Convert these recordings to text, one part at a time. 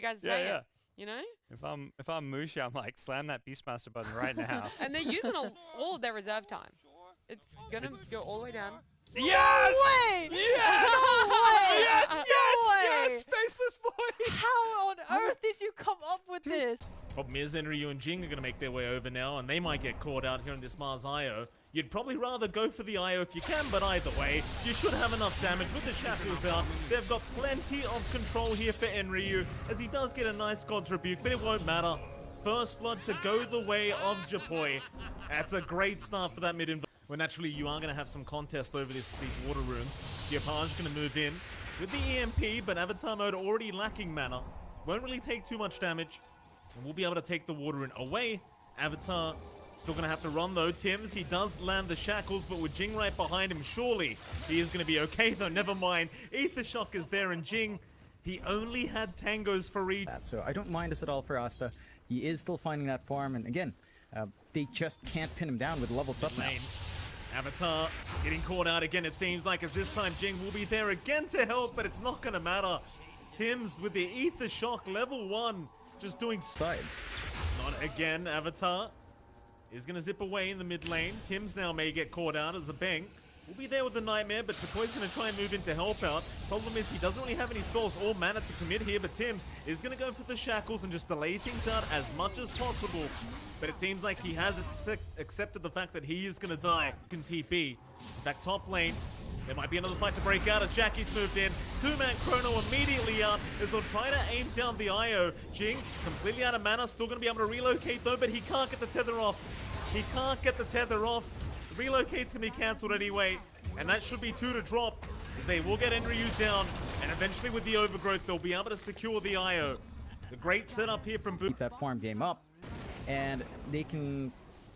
You guys say it. You know? If I'm Musha, I'm like, slam that Beastmaster button right now. And they're using all of their reserve time. It's gonna go all the way down. Yes! No way! Yes! No way! Yes! Yes! Faceless boy! How on earth did you come up with this? Problem is, Enryu and Jing are going to make their way over now, and they might get caught out here in this Mars IO. You'd probably rather go for the IO if you can, but either way, you should have enough damage with the shackles out. They've got plenty of control here for Enryu, as he does get a nice God's Rebuke, but it won't matter. First blood to go the way of Japoi. That's a great start for that mid-inv. Well, naturally, you are going to have some contest over these water rooms. Diopage going to move in with the EMP, but Avatar mode already lacking mana. Won't really take too much damage. And we'll be able to take the water rune away. Avatar still going to have to run, though. Tims, he does land the shackles, but with Jing right behind him, surely he is going to be okay, though. Never mind. Aether Shock is there, and Jing, he only had tangos for each. So I don't mind this at all for Asta. He is still finding that farm, and again, they just can't pin him down with levels up now. Avatar getting caught out again, it seems like, as this time Jing will be there again to help, but it's not going to matter. Tims with the Aether Shock level 1, just doing sides. Not again. Avatar is going to zip away in the mid lane. Tims now may get caught out as a bang. We'll be there with the Nightmare, but Chapoy's going to try and move in to help out. Problem is, he doesn't really have any spells or mana to commit here, but Tims is going to go for the shackles and just delay things out as much as possible. But it seems like he has accepted the fact that he is going to die. Can TP. Back top lane. There might be another fight to break out as Jackie's moved in. Two-man Chrono immediately out as they'll try to aim down the IO. Jing, completely out of mana, still going to be able to relocate though, but he can't get the tether off. He can't get the tether off. Relocate's going to be cancelled anyway, and that should be 2 to drop, as they will get Enryu down, and eventually with the overgrowth, they'll be able to secure the IO. The great setup here from Keep that farm game up, and they can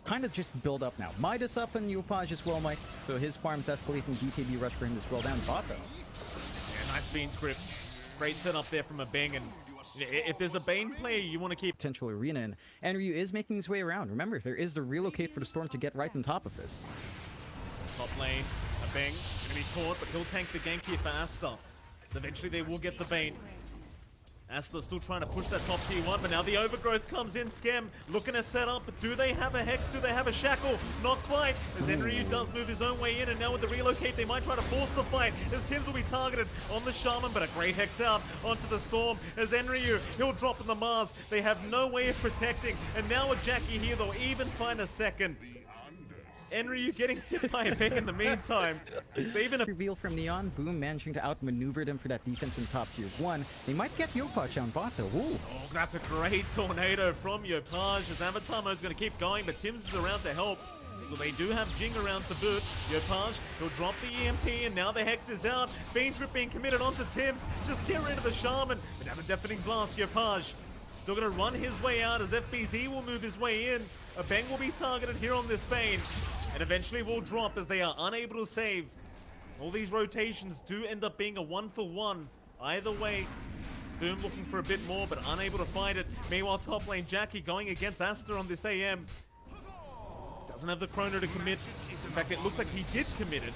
kind of just build up now. Midas up and Yupaj as well, Mike, so his farm's escalating. BKB rush for him to scroll down bot though. Yeah, nice Fiend script. Great setup there from a Bang, and if there's a Bane player you want to keep... Potential arena, and Enryu is making his way around. Remember, there is the relocate for the Storm to get right on top of this. Top lane, a Bang, going to be caught, but he'll tank the gank here for Asta. So eventually they will get the Bane. Asta still trying to push that top tier 1, but now the overgrowth comes in. Skem looking to set up, but do they have a Hex? Do they have a Shackle? Not quite, as Enryu does move his own way in, and now with the relocate, they might try to force the fight, as Tims will be targeted on the Shaman, but a great Hex out onto the Storm, as Enryu, he'll drop in the Mars. They have no way of protecting, and now with Jackie here, they'll even find a second. Enryu getting tipped by a Bang in the meantime. So even a reveal from Neon, Boom managing to outmaneuver them for that defense in top tier 1. They might get Yopaj on bot though. Ooh. Oh, that's a great tornado from Yopaj, as Avatar mode's going to keep going, but Tims is around to help. So they do have Jing around to boot. Yopaj, he'll drop the EMP, and now the Hex is out. Fiend's Grip being committed onto Tims. Just get rid of the Shaman. But have a deafening blast. Yopaj still going to run his way out as FBZ will move his way in. A Bang will be targeted here on this Bane, and eventually will drop as they are unable to save. All these rotations do end up being a 1-for-1. Either way, Boom looking for a bit more, but unable to find it. Meanwhile, top lane Jackie going against Asta on this AM. Doesn't have the Chrono to commit. In fact, it looks like he did commit it,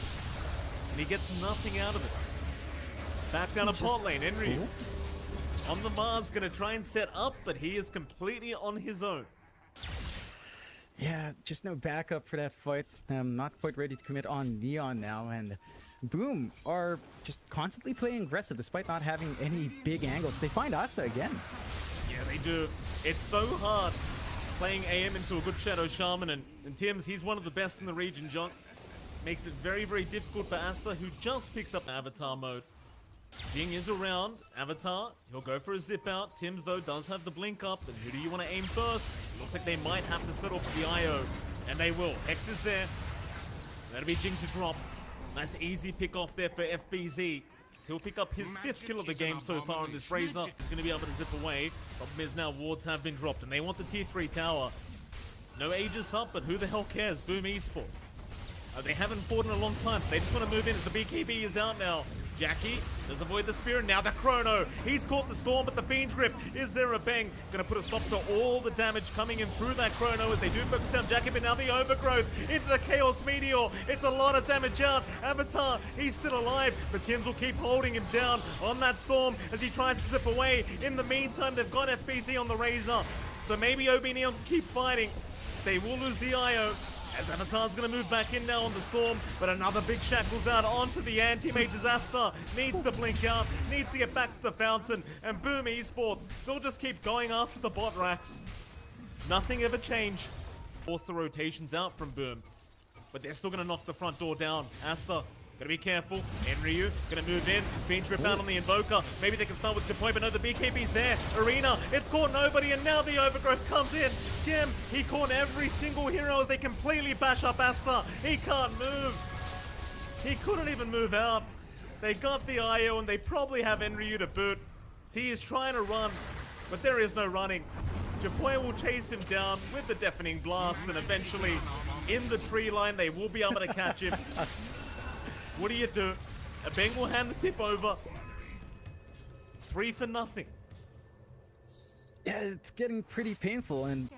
and he gets nothing out of it. Back down to bot lane, Enryu on the Mars, going to try and set up, but he is completely on his own. Yeah, just no backup for that fight. Not quite ready to commit on Neon now, and Boom are just constantly playing aggressive despite not having any big angles. They find Asa again. Yeah, they do. It's so hard playing AM into a good Shadow Shaman, and Tims, he's one of the best in the region, John. Makes it very, very difficult for Asta, who just picks up Avatar mode. Jing is around. Avatar, he'll go for a zip out. Tims, though, does have the blink up. And who do you want to aim first? Looks like they might have to settle for the IO. And they will. Hex is there. That'll be Jing to drop. Nice easy pick off there for FBZ. So he'll pick up his 5th kill of the game so far on this Razor. He's going to be able to zip away. Problem is now wards have been dropped, and they want the tier 3 tower. No Aegis up, but who the hell cares? Boom Esports. They haven't fought in a long time, so they just want to move in as the BKB is out now. Jackie does avoid the spear, and now the chrono. He's caught the storm, but the Fiend's Grip, is there a bang? Gonna put a stop to all the damage coming in through that chrono as they do focus down Jackie, but now the overgrowth into the Chaos Meteor. It's a lot of damage out. Avatar, he's still alive, but Tims will keep holding him down on that storm as he tries to zip away. In the meantime, they've got FBZ on the Razor, so maybe OB Neon can keep fighting. They will lose the IO. As Avatar's going to move back in now on the Storm, but another big shackles out onto the anti-mages. Asta needs to blink out, needs to get back to the fountain, and boom, esports, they'll just keep going after the bot racks. Nothing ever changed. Force the rotations out from Boom, but they're still going to knock the front door down. Asta, gotta be careful. Enryu gonna move in. Fiend Rip out on the Invoker. Maybe they can start with Japoy, but no, the BKB's there. Arena, it's caught nobody, and now the Overgrowth comes in. Skim, he caught every single hero as they completely bash up Asta. He can't move. He couldn't even move out. They got the IO, and they probably have Enryu to boot. So he is trying to run, but there is no running. Japoy will chase him down with the Deafening Blast, and eventually, in the tree line, they will be able to catch him. What do you do? A Bang will hand the tip over. 3 for nothing. Yeah, it's getting pretty painful, and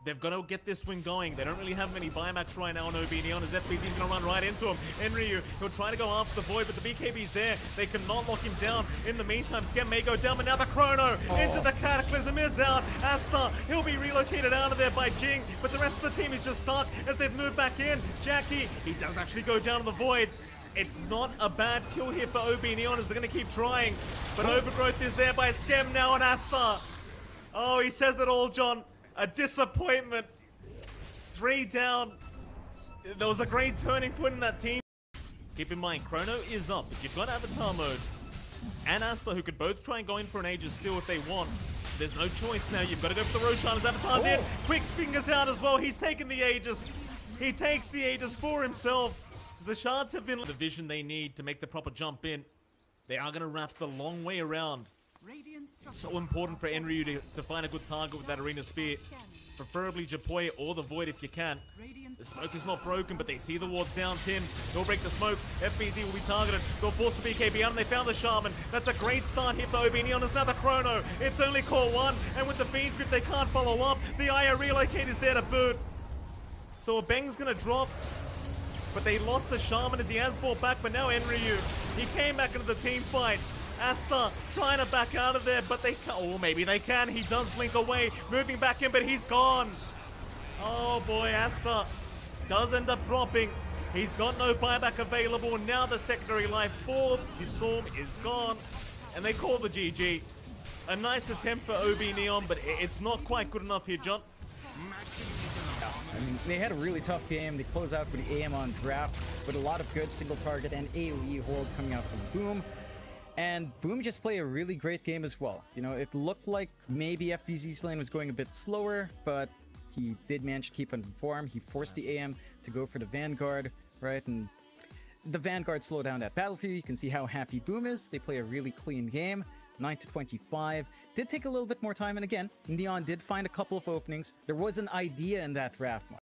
they've got to get this win going. They don't really have many buybacks right now on OB Neon as FBZ's going to run right into him. Enryu, he'll try to go after the Void, but the BKB's there. They cannot lock him down. In the meantime, Skem may go down, but now the Chrono into the Cataclysm is out. Asta, he'll be relocated out of there by Jing, but the rest of the team is just stuck as they've moved back in. Jackie, he does actually go down to the Void. It's not a bad kill here for OB Neon as they're going to keep trying. But Overgrowth is there by Skem now on Asta. Oh, he says it all, John. A disappointment. 3 down. There was a great turning point in that team. Keep in mind, Chrono is up, but you've got Avatar mode and Asta who could both try and go in for an Aegis steal if they want. There's no choice now. You've got to go for the Roshan as Avatar's in. Quick fingers out as well. He's taken the Aegis. He takes the Aegis for himself. The Shards have been the vision they need to make the proper jump in. They are going to wrap the long way around. So important for Enryu to find a good target with that Arena Spear. Preferably Japoy or the Void if you can. The smoke is not broken, but they see the wards down. Tims, they'll break the smoke. FBZ will be targeted. They'll force the BKB out, and they found the Shaman. That's a great start here for OB Neon. It's now the Chrono. It's only core 1, and with the Fiend's Grip, they can't follow up. The IO relocate is there to boot. So a Bang's going to drop. But they lost the Shaman as he has brought back, but now Enryu, he came back into the team fight. Asta trying to back out of there, but they can't. Oh, maybe they can. He does blink away, moving back in, but he's gone. Oh boy, Asta does end up dropping. He's got no buyback available. Now the secondary life for the Storm is gone, and they call the GG. A nice attempt for OB Neon, but it's not quite good enough here, John. I mean, they had a really tough game. They close out with the AM on draft with a lot of good single target and AoE hold coming out from Boom. And Boom just played a really great game as well. You know, it looked like maybe FBZ's lane was going a bit slower, but he did manage to keep on form. He forced the AM to go for the Vanguard, right? And the Vanguard slowed down that battlefield. You can see how happy Boom is. They play a really clean game. 9-25. Did take a little bit more time, and again, Neon did find a couple of openings. There was an idea in that draft mod.